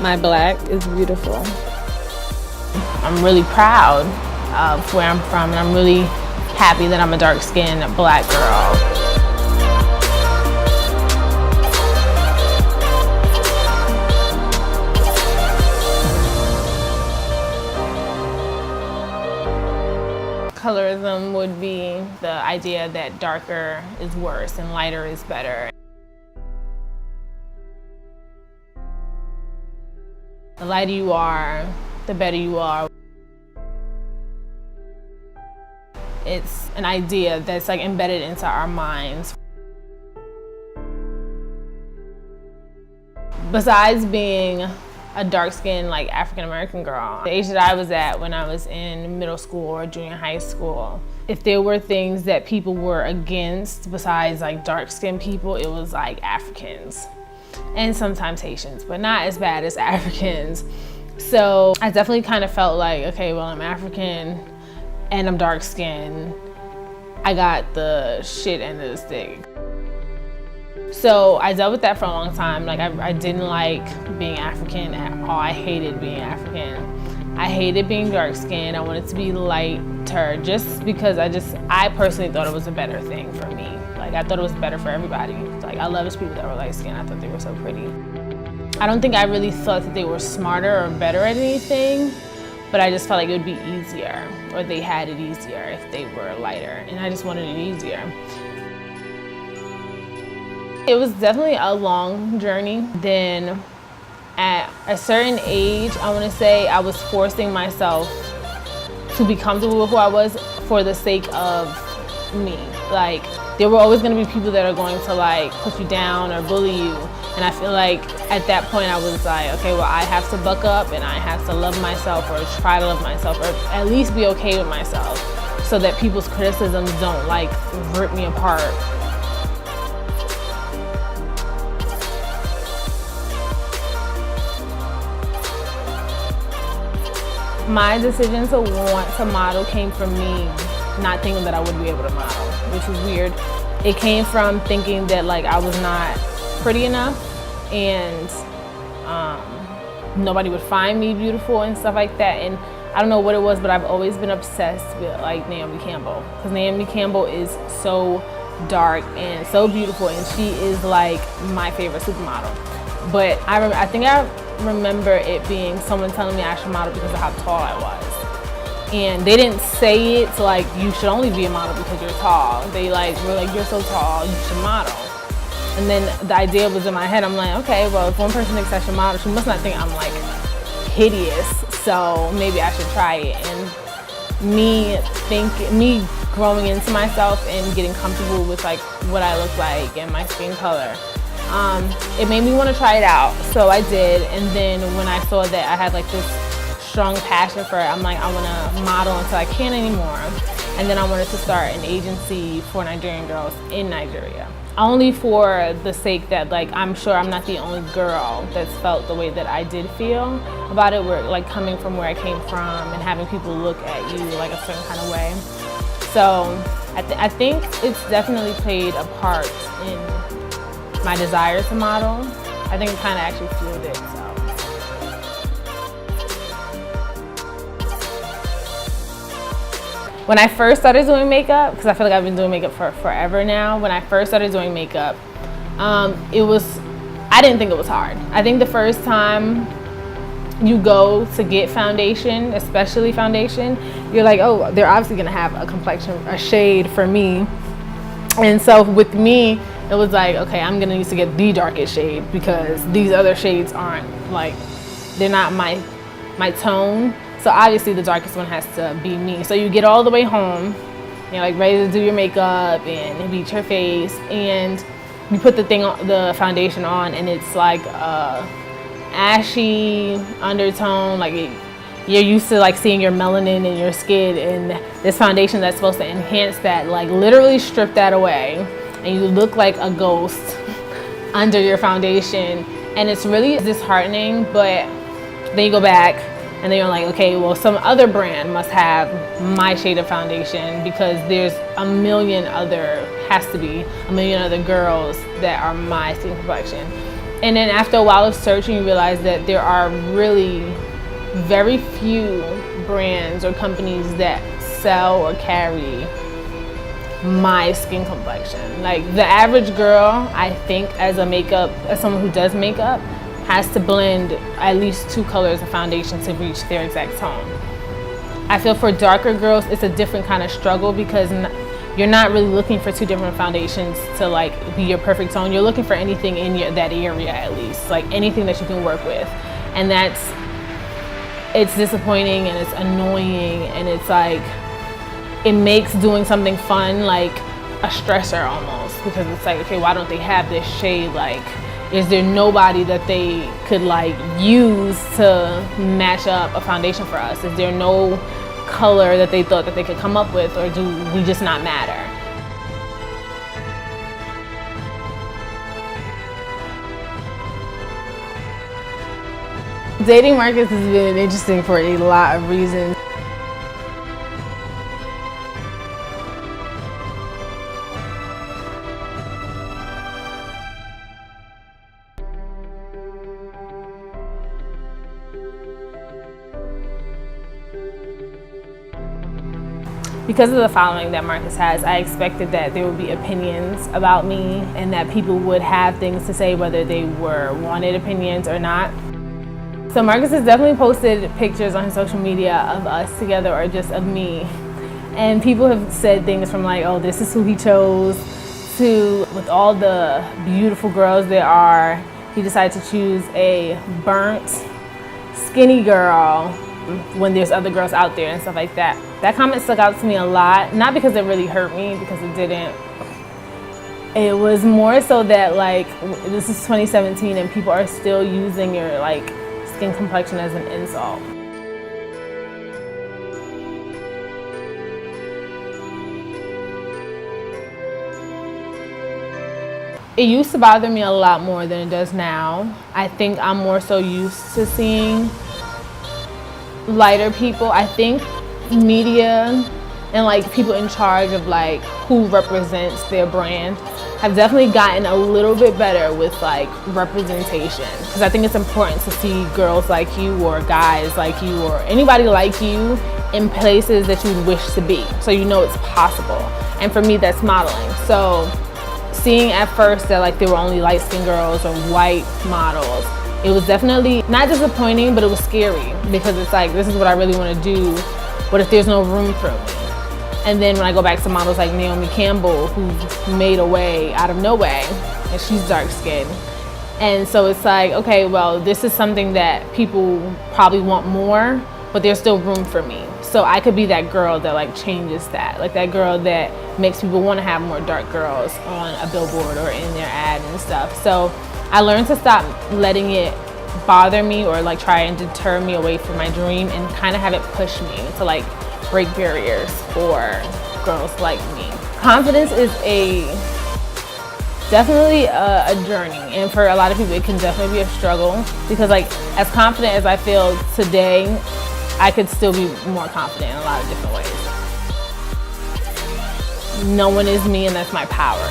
My black is beautiful. I'm really proud of where I'm from, and I'm really happy that I'm a dark-skinned black girl. Colorism would be the idea that darker is worse and lighter is better. The lighter you are, the better you are. It's an idea that's like embedded into our minds. Besides being a dark-skinned, like, African-American girl, the age that I was at when I was in middle school or junior high school, if there were things that people were against besides like dark-skinned people, it was like Africans and sometimes Haitians, but not as bad as Africans. So I definitely kind of felt like, okay, well, I'm African and I'm dark-skinned. I got the shit end of the stick. So I dealt with that for a long time. Like, I didn't like being African at all. I hated being African. I hated being dark-skinned. I wanted to be lighter just because I personally thought it was a better thing for me. Like, I thought it was better for everybody. Like, I loved people that were light-skinned. I thought they were so pretty. I don't think I really thought that they were smarter or better at anything, but I just felt like it would be easier, or they had it easier if they were lighter, and I just wanted it easier. It was definitely a long journey. Then at a certain age, I want to say, I was forcing myself to be comfortable with who I was for the sake of me. Like, there were always going to be people that are going to like put you down or bully you. And I feel like at that point I was like, okay, well, I have to buck up and I have to love myself, or try to love myself, or at least be okay with myself, so that people's criticisms don't like rip me apart. My decision to want to model came from me not thinking that I would be able to model, which was weird. It came from thinking that like I was not pretty enough, and nobody would find me beautiful and stuff like that. And I don't know what it was, but I've always been obsessed with like Naomi Campbell, because Naomi Campbell is so dark and so beautiful, and she is like my favorite supermodel. But I think I remember it being someone telling me I should model because of how tall I was. And they didn't say it to like, you should only be a model because you're tall. They like were like, you're so tall, you should model. And then the idea was in my head, I'm like, okay, well, if one person thinks I should model, she must not think I'm like hideous, so maybe I should try it. And me growing into myself and getting comfortable with like what I look like and my skin color, it made me want to try it out. So I did, and then when I saw that I had like this strong passion for it, I'm like, I want to model until I can't anymore. And then I wanted to start an agency for Nigerian girls in Nigeria. Only for the sake that like, I'm sure I'm not the only girl that's felt the way that I did feel about it. We're like coming from where I came from and having people look at you like a certain kind of way. So I think it's definitely played a part in my desire to model. I think it kind of actually fueled it. So. When I first started doing makeup, because I feel like I've been doing makeup for forever now, when I first started doing makeup, I didn't think it was hard. I think the first time you go to get foundation, especially foundation, you're like, oh, they're obviously gonna have a complexion, a shade for me. And so with me, it was like, okay, I'm gonna need to get the darkest shade because these other shades aren't like, they're not my tone. So obviously the darkest one has to be me. So you get all the way home, you're like ready to do your makeup and bleach your face, and you put the foundation on, and it's like a ashy undertone, like you're used to like seeing your melanin in your skin, and this foundation that's supposed to enhance that, like literally strip that away, and you look like a ghost under your foundation, and it's really disheartening. But then you go back, and then you're like, okay, well, some other brand must have my shade of foundation, because there's has to be a million other girls that are my skin complexion. And then after a while of searching, you realize that there are really very few brands or companies that sell or carry my skin complexion. Like the average girl, I think, as someone who does makeup, has to blend at least 2 colors of foundation to reach their exact tone. I feel for darker girls, it's a different kind of struggle because you're not really looking for 2 different foundations to like be your perfect tone. You're looking for anything in that area, at least, like anything that you can work with. And it's disappointing and it's annoying, and it's like, it makes doing something fun like a stressor almost, because it's like, okay, why don't they have this shade? Like, is there nobody that they could like use to match up a foundation for us? Is there no color that they thought that they could come up with, or do we just not matter? Dating markets has been interesting for a lot of reasons. Because of the following that Marcus has, I expected that there would be opinions about me and that people would have things to say whether they were wanted opinions or not. So Marcus has definitely posted pictures on his social media of us together or just of me. And people have said things from like, oh, this is who he chose, to with all the beautiful girls there are, he decided to choose a burnt, skinny girl when there's other girls out there and stuff like that. That comment stuck out to me a lot, not because it really hurt me, because it didn't. It was more so that like, this is 2017 and people are still using your like skin complexion as an insult. It used to bother me a lot more than it does now. I think I'm more so used to seeing lighter people. I think media and like people in charge of like who represents their brand have definitely gotten a little bit better with like representation, because I think it's important to see girls like you or guys like you or anybody like you in places that you wish to be, so you know it's possible. And for me, that's modeling. So seeing at first that like there were only light-skinned girls or white models, it was definitely not disappointing, but it was scary, because it's like, this is what I really want to do. What if there's no room for me? And then when I go back to models like Naomi Campbell, who made a way out of no way, and she's dark skinned. And so it's like, okay, well, this is something that people probably want more, but there's still room for me. So I could be that girl that like changes that, like that girl that makes people want to have more dark girls on a billboard or in their ad and stuff. So I learned to stop letting it bother me or like try and deter me away from my dream, and kind of have it push me to like break barriers for girls like me. Confidence is definitely a journey, and for a lot of people it can definitely be a struggle, because like as confident as I feel today, I could still be more confident in a lot of different ways. No one is me, and that's my power.